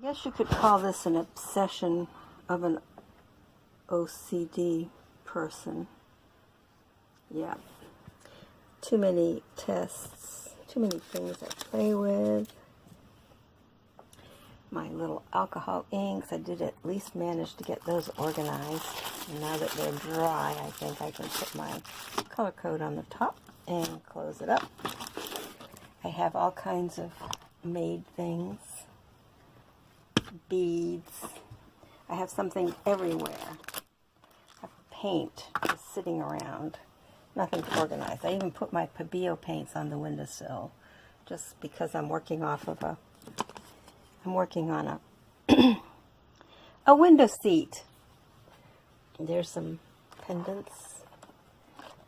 guess you could call this an obsession of an OCD person. Yeah. Too many tests, too many things I play with. My little alcohol inks, I did at least manage to get those organized. And now that they're dry, I think I can put my color code on the top and close it up. I have all kinds of made things. Beads. I have something everywhere. I have paint just sitting around. Nothing to organize. I even put my Pabio paints on the windowsill just because I'm working off of I'm working on a window seat. There's some pendants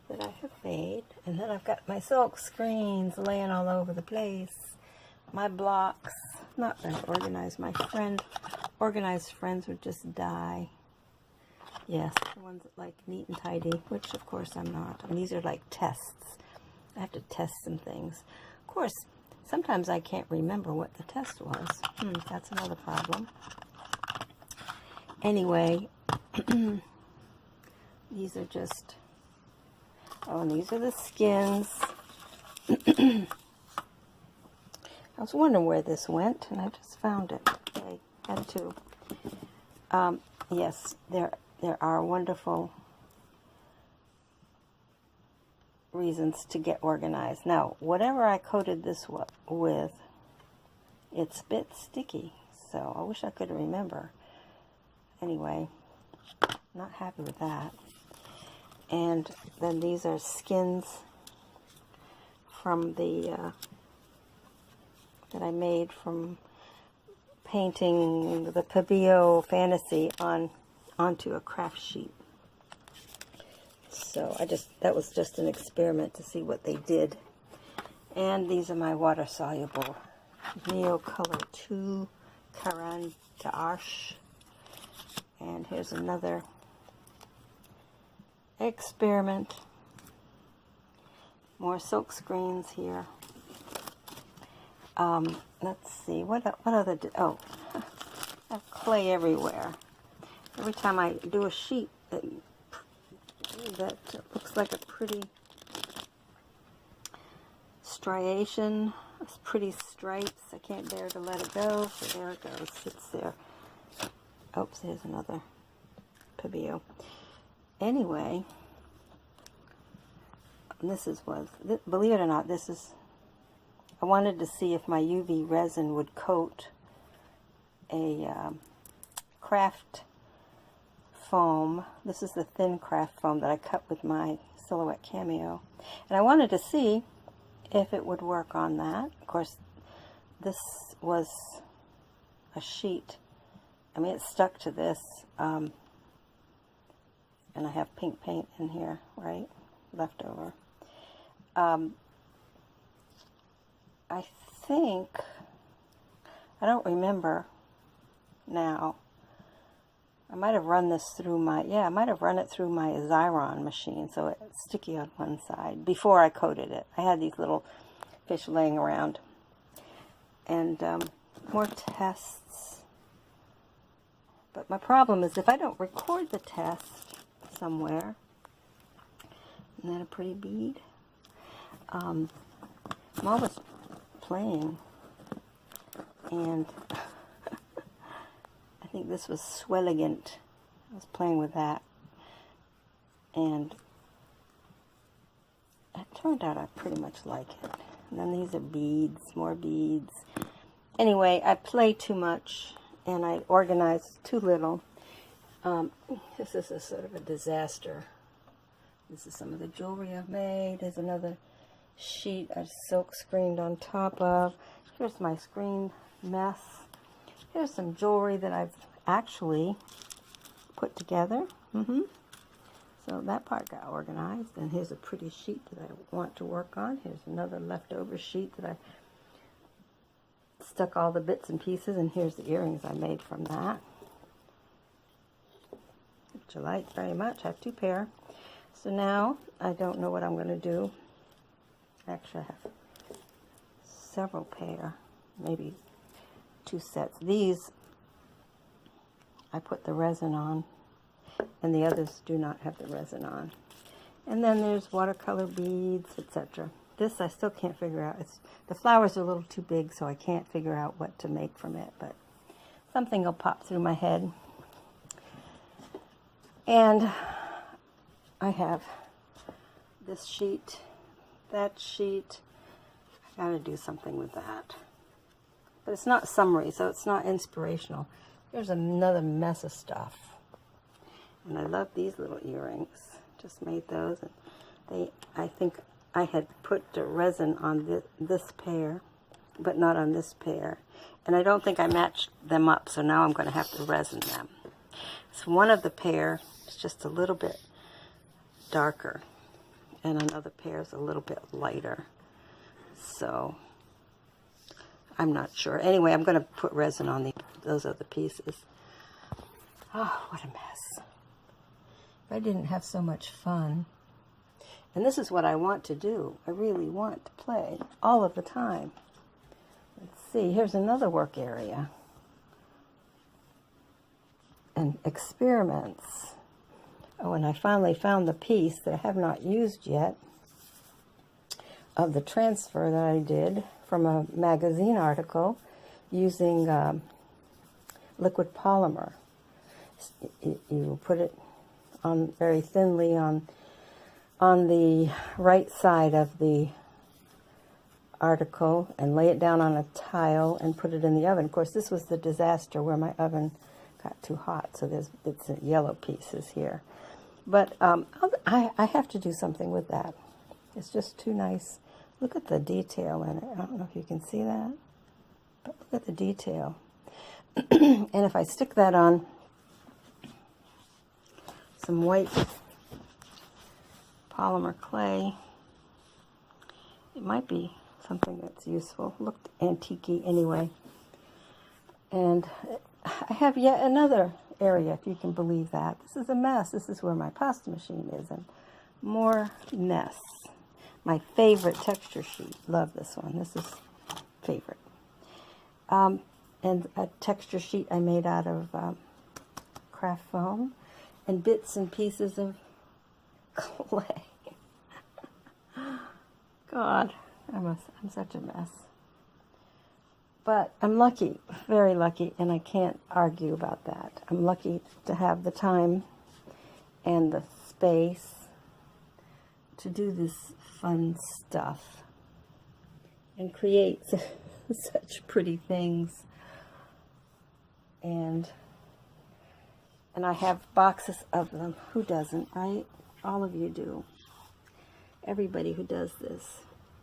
that I have made. And then I've got my silk screens laying all over the place. My blocks. Not very organized. My organized friends would just die. Yes, the ones that like neat and tidy, which of course I'm not. And these are like tests. I have to test some things. Of course, sometimes I can't remember what the test was. That's another problem. Anyway, these are just, oh, and these are the skins. I was wondering where this went, and I just found it. I had to. Yes, there are wonderful reasons to get organized. Now, whatever I coated this with, it's a bit sticky, so I wish I could remember. Anyway, not happy with that. And then these are skins from the that I made from painting the Pabio Fantasy onto a craft sheet. So that was just an experiment to see what they did. And these are my water soluble Neo Color 2 Caran d'Arche. And here's another experiment. More silk screens here. Let's see, what other, oh, I have clay everywhere. Every time I do a sheet that looks like a pretty striation, pretty stripes, I can't bear to let it go, so there it goes, sits there. Oops, here's another Pabio. Anyway, believe it or not, I wanted to see if my UV resin would coat a craft foam. This is the thin craft foam that I cut with my Silhouette Cameo. And I wanted to see if it would work on that. Of course, this was a sheet. I mean, it stuck to this. And I have pink paint in here, right? Left over. I think, I don't remember now. I might have run this through I might have run it through my Xyron machine, so it's sticky on one side, before I coated it. I had these little fish laying around. And more tests. But my problem is if I don't record the test somewhere, isn't that a pretty bead? I'm always playing, and I think this was Swelligant. I was playing with that, and it turned out I pretty much like it. And then these are beads, more beads. Anyway, I play too much, and I organize too little. This is a sort of a disaster. This is some of the jewelry I've made. There's another sheet I silk screened on top of. Here's my screen mess. Here's some jewelry that I've actually put together. So that part got organized. And here's a pretty sheet that I want to work on. Here's another leftover sheet that I stuck all the bits and pieces. And here's the earrings I made from that, which I like very much. I have 2 pair. So now I don't know what I'm going to do. Actually, I have several pair, maybe 2 sets. These I put the resin on, and the others do not have the resin on. And then there's watercolor beads, etc. This I still can't figure out. The flowers are a little too big, so I can't figure out what to make from it, but something will pop through my head. And I have this sheet, that sheet. I gotta do something with that. But it's not summary, so it's not inspirational. There's another mess of stuff. And I love these little earrings. Just made those. And I think I had put the resin on this pair, but not on this pair. And I don't think I matched them up, so now I'm going to have to resin them. So one of the pair is just a little bit darker, and another pair is a little bit lighter. So I'm not sure. Anyway, I'm going to put resin on those other pieces. Oh, what a mess. I didn't have so much fun. And this is what I want to do. I really want to play all of the time. Let's see, here's another work area. And experiments. Oh, and I finally found the piece that I have not used yet of the transfer that I did from a magazine article using liquid polymer. You put it on very thinly on the right side of the article and lay it down on a tile and put it in the oven. Of course, this was the disaster where my oven got too hot, so it's yellow pieces here. But I have to do something with that. It's just too nice. Look at the detail in it. I don't know if you can see that, but look at the detail. And if I stick that on some white polymer clay, it might be something that's useful. Looked antique-y anyway. And I have yet another area, if you can believe that. This is a mess. This is where my pasta machine is, and more mess. My favorite texture sheet. Love this one. This is favorite. And a texture sheet I made out of craft foam and bits and pieces of clay. God, I'm such a mess. But I'm lucky, very lucky, and I can't argue about that. I'm lucky to have the time and the space to do this fun stuff and create such pretty things. And I have boxes of them. Who doesn't, right? All of you do. Everybody who does this.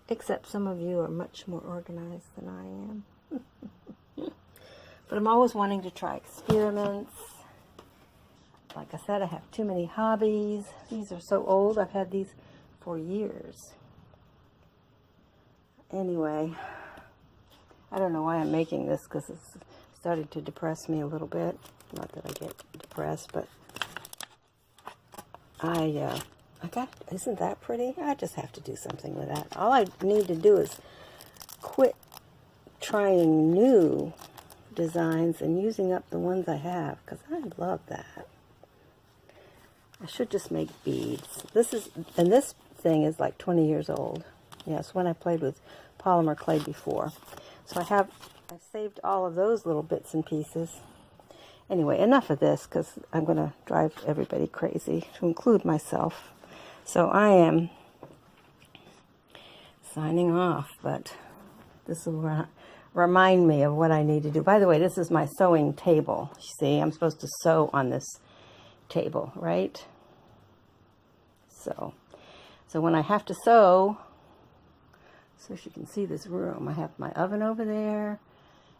Except some of you are much more organized than I am. But I'm always wanting to try experiments. Like I said, I have too many hobbies. These are so old. I've had these for years. Anyway, I don't know why I'm making this, because it's started to depress me a little bit. Not that I get depressed, but I got, isn't that pretty? I just have to do something with that. All I need to do is quit trying new designs and using up the ones I have, because I love that. I should just make beads. This thing is like 20 years old. Yes, when I played with polymer clay before. So I've saved all of those little bits and pieces. Anyway, enough of this, because I'm going to drive everybody crazy, to include myself. So I am signing off, but this will remind me of what I need to do. By the way, this is my sewing table. You see, I'm supposed to sew on this table, right? So when I have to sew, so you can see this room, I have my oven over there,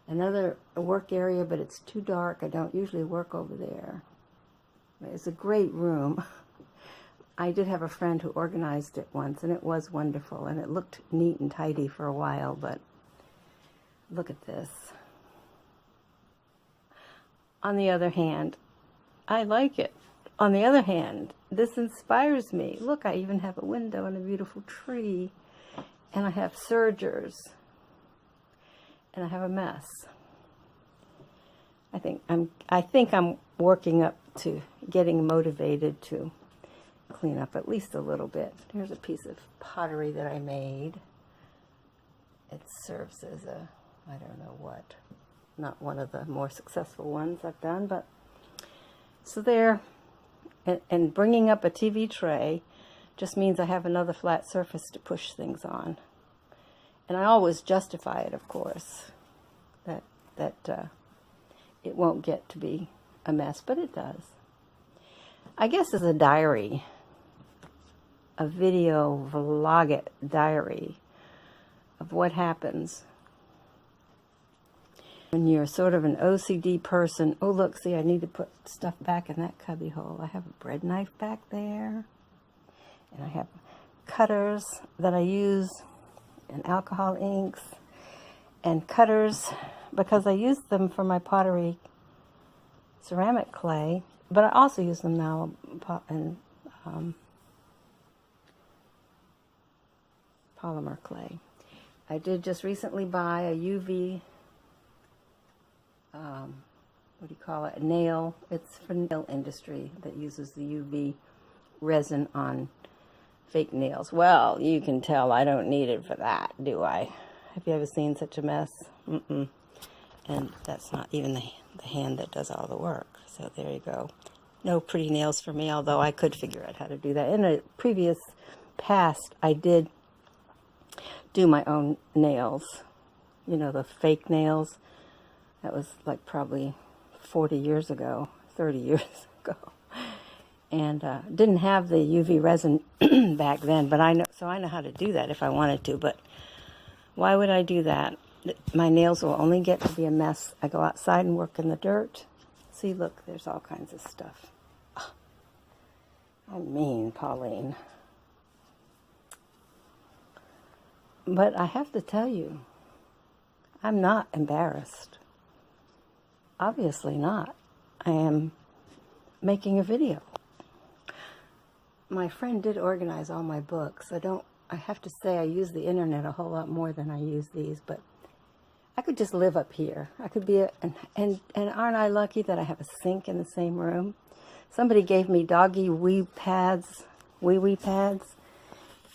another work area, but it's too dark. I don't usually work over there. It's a great room. I did have a friend who organized it once, and it was wonderful, and it looked neat and tidy for a while, but look at this. On the other hand, I like it. On the other hand, this inspires me. Look, I even have a window and a beautiful tree, and I have sergers, and I have a mess. I think I'm working up to getting motivated to clean up at least a little bit. Here's a piece of pottery that I made. It serves as a, I don't know what, not one of the more successful ones I've done, but so there. And bringing up a TV tray just means I have another flat surface to push things on. And I always justify it, of course, that it won't get to be a mess, but it does. I guess as a diary, a video vlog diary of what happens when you're sort of an OCD person. Oh, look, see, I need to put stuff back in that cubby hole. I have a bread knife back there, and I have cutters that I use, and alcohol inks, and cutters because I use them for my pottery ceramic clay, but I also use them now in polymer clay. I did just recently buy a UV, what do you call it, a nail. It's for nail industry that uses the UV resin on fake nails. Well, you can tell I don't need it for that, do I? Have you ever seen such a mess? Mm-mm. And that's not even the hand that does all the work. So there you go. No pretty nails for me, although I could figure out how to do that. In a previous past, I did do my own nails. You know, the fake nails. That was like probably 40 years ago, 30 years ago. And didn't have the UV resin back then, but I know how to do that if I wanted to. But why would I do that? My nails will only get to be a mess. I go outside and work in the dirt. See, look, there's all kinds of stuff. Oh, I'm mean, Pauline. But I have to tell you, I'm not embarrassed. Obviously not. I am making a video. My friend did organize all my books. I have to say I use the internet a whole lot more than I use these, but I could just live up here. I could be and aren't I lucky that I have a sink in the same room? Somebody gave me doggy wee pads, wee pads,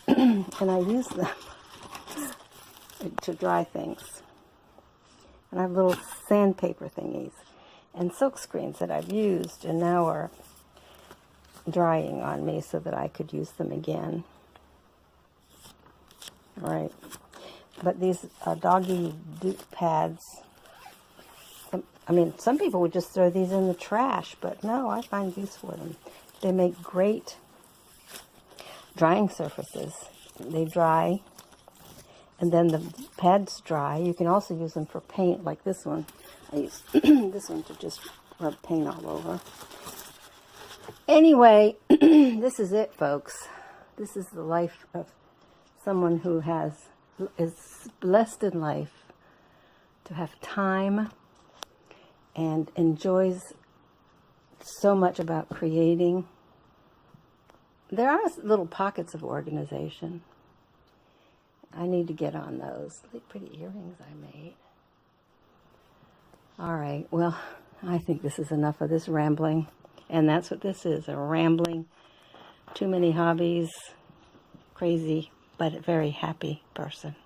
and I use them to dry things. And I have little sandpaper thingies and silk screens that I've used and now are drying on me so that I could use them again. All right. But these doggy pads, some people would just throw these in the trash, but no, I find use for them. They make great drying surfaces. They dry, and then the pads dry. You can also use them for paint, like this one. I use this one to just rub paint all over. Anyway, this is it, folks. This is the life of someone who is blessed in life to have time and enjoys so much about creating. There are little pockets of organization. I need to get on those. Look, pretty earrings I made. All right, well, I think this is enough of this rambling. And that's what this is, a rambling, too many hobbies, crazy, but a very happy person.